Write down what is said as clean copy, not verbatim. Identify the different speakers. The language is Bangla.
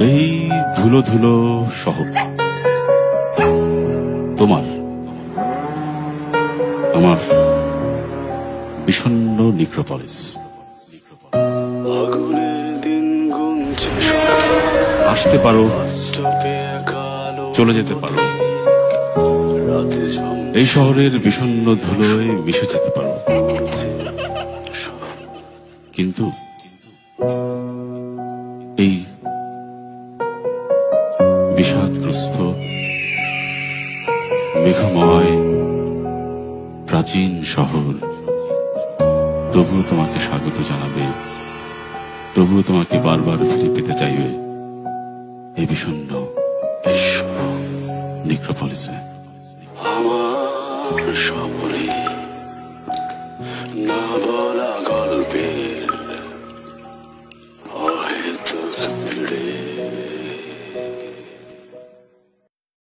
Speaker 1: এই ধুলো ধুলো শহর তোমার আমার বিষণ্ণ নিক্রোপলিস। আসতে পারো, চলে যেতে পারো, এই শহরের বিষণ্ণ ধুলোয় মিশে যেতে পারো, কিন্তু এই বিষাদগ্রস্ত মেঘময় প্রাচীন শহর তবুও তোমাকে স্বাগত জানাবে, তবুও তোমাকে বারবার ফিরে পেতে চাইবে এই বিষণ্ণ নিক্রোপলিসে।
Speaker 2: আমার শহরে না বল